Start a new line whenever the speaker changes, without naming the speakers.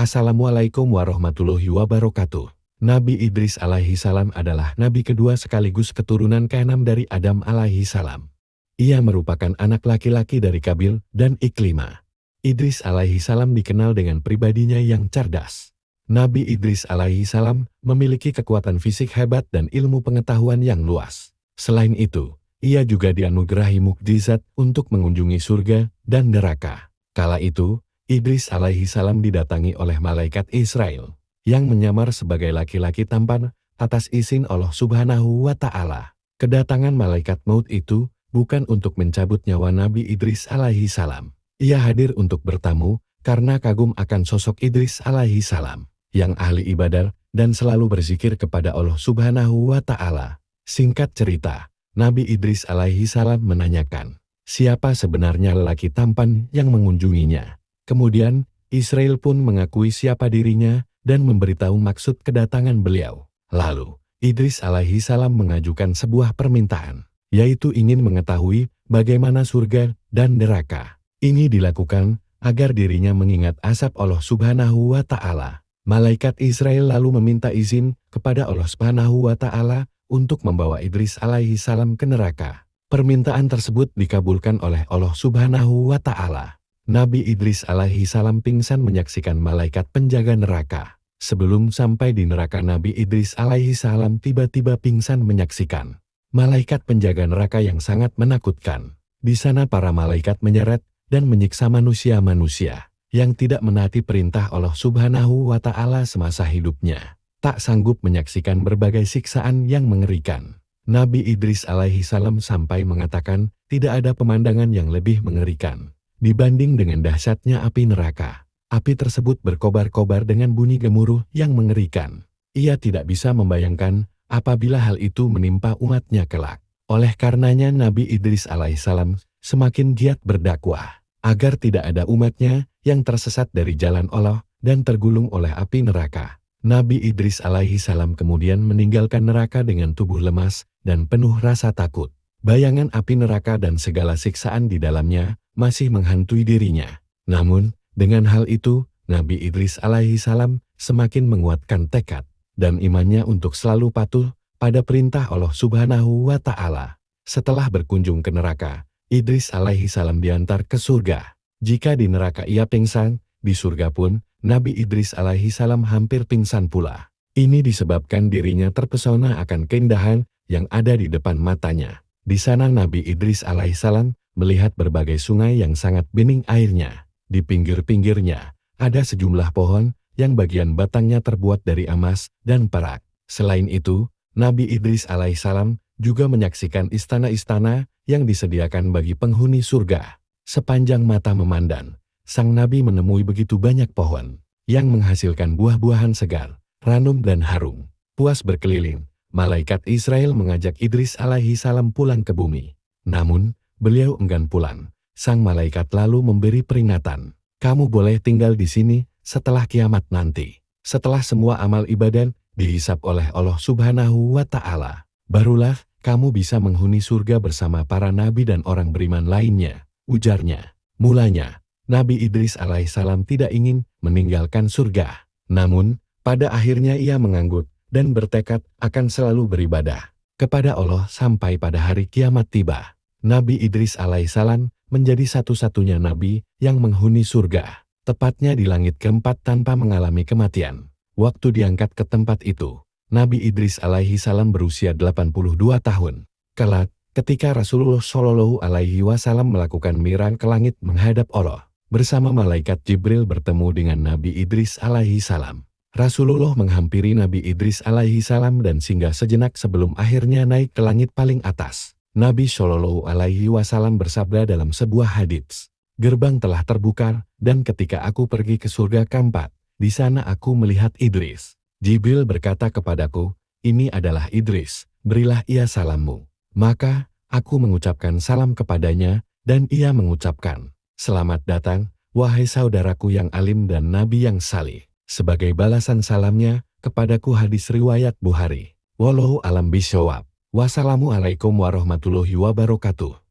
Assalamualaikum warahmatullahi wabarakatuh. Nabi Idris alaihi salam adalah nabi kedua sekaligus keturunan keenam dari Adam alaihi salam. Ia merupakan anak laki-laki dari Kabil dan Iklimah. Idris alaihi salam dikenal dengan pribadinya yang cerdas. Nabi Idris alaihi salam memiliki kekuatan fisik hebat dan ilmu pengetahuan yang luas. Selain itu, ia juga dianugerahi mukjizat untuk mengunjungi surga dan neraka. Kala itu, Idris alaihi salam didatangi oleh malaikat Israel, yang menyamar sebagai laki-laki tampan atas izin Allah Subhanahu wa Ta'ala. Kedatangan malaikat maut itu bukan untuk mencabut nyawa Nabi Idris alaihi salam. Ia hadir untuk bertamu karena kagum akan sosok Idris alaihi salam, yang ahli ibadah dan selalu berzikir kepada Allah Subhanahu wa Ta'ala. Singkat cerita, Nabi Idris alaihi salam menanyakan, siapa sebenarnya lelaki tampan yang mengunjunginya? Kemudian, Israel pun mengakui siapa dirinya dan memberitahu maksud kedatangan beliau. Lalu, Idris alaihi salam mengajukan sebuah permintaan, yaitu ingin mengetahui bagaimana surga dan neraka. Ini dilakukan agar dirinya mengingat azab Allah Subhanahu wa Ta'ala. Malaikat Israel lalu meminta izin kepada Allah Subhanahu wa Ta'ala untuk membawa Idris alaihi salam ke neraka. Permintaan tersebut dikabulkan oleh Allah Subhanahu wa Ta'ala. Nabi Idris alaihi salam pingsan menyaksikan malaikat penjaga neraka. Sebelum sampai di neraka, Nabi Idris alaihi salam tiba-tiba pingsan menyaksikan malaikat penjaga neraka yang sangat menakutkan. Di sana para malaikat menyeret dan menyiksa manusia-manusia yang tidak menaati perintah Allah Subhanahu wa Ta'ala semasa hidupnya. Tak sanggup menyaksikan berbagai siksaan yang mengerikan, Nabi Idris alaihi salam sampai mengatakan tidak ada pemandangan yang lebih mengerikan dibanding dengan dahsyatnya api neraka. Api tersebut berkobar-kobar dengan bunyi gemuruh yang mengerikan. Ia tidak bisa membayangkan apabila hal itu menimpa umatnya kelak. Oleh karenanya Nabi Idris alaihissalam semakin giat berdakwah, agar tidak ada umatnya yang tersesat dari jalan Allah dan tergulung oleh api neraka. Nabi Idris alaihissalam kemudian meninggalkan neraka dengan tubuh lemas dan penuh rasa takut. Bayangan api neraka dan segala siksaan di dalamnya masih menghantui dirinya. Namun, dengan hal itu, Nabi Idris alaihi salam semakin menguatkan tekad dan imannya untuk selalu patuh pada perintah Allah Subhanahu wa Ta'ala. Setelah berkunjung ke neraka, Idris alaihi salam diantar ke surga. Jika di neraka ia pingsan, di surga pun Nabi Idris alaihi salam hampir pingsan pula. Ini disebabkan dirinya terpesona akan keindahan yang ada di depan matanya. Di sana Nabi Idris alaihissalam melihat berbagai sungai yang sangat bening airnya. Di pinggir-pinggirnya ada sejumlah pohon yang bagian batangnya terbuat dari emas dan perak. Selain itu, Nabi Idris alaihissalam juga menyaksikan istana-istana yang disediakan bagi penghuni surga. Sepanjang mata memandang, sang Nabi menemui begitu banyak pohon yang menghasilkan buah-buahan segar, ranum dan harum. Puas berkeliling, malaikat Israel mengajak Idris alaihi salam pulang ke bumi. Namun, beliau enggan pulang. Sang malaikat lalu memberi peringatan, kamu boleh tinggal di sini setelah kiamat nanti. Setelah semua amal ibadah dihisap oleh Allah Subhanahu wa Ta'ala, barulah kamu bisa menghuni surga bersama para nabi dan orang beriman lainnya, ujarnya. Mulanya, Nabi Idris alaihissalam tidak ingin meninggalkan surga. Namun, pada akhirnya ia menganggut dan bertekad akan selalu beribadah kepada Allah sampai pada hari kiamat tiba. Nabi Idris alaihissalam menjadi satu-satunya nabi yang menghuni surga, tepatnya di langit keempat tanpa mengalami kematian. Waktu diangkat ke tempat itu, Nabi Idris alaihissalam berusia 82 tahun. Kelak, ketika Rasulullah Shallallahu alaihi wasallam melakukan mi'raj ke langit menghadap Allah, bersama malaikat Jibril bertemu dengan Nabi Idris alaihissalam. Rasulullah menghampiri Nabi Idris alaihi salam dan singgah sejenak sebelum akhirnya naik ke langit paling atas. Nabi Shallallahu alaihi wasallam bersabda dalam sebuah hadits, gerbang telah terbuka dan ketika aku pergi ke surga keempat, di sana aku melihat Idris. Jibril berkata kepadaku, ini adalah Idris, berilah ia salammu. Maka, aku mengucapkan salam kepadanya dan ia mengucapkan, selamat datang, wahai saudaraku yang alim dan nabi yang salih. Sebagai balasan salamnya, kepadaku hadis riwayat Bukhari. Wallahu alam bishawab. Wassalamualaikum warahmatullahi wabarakatuh.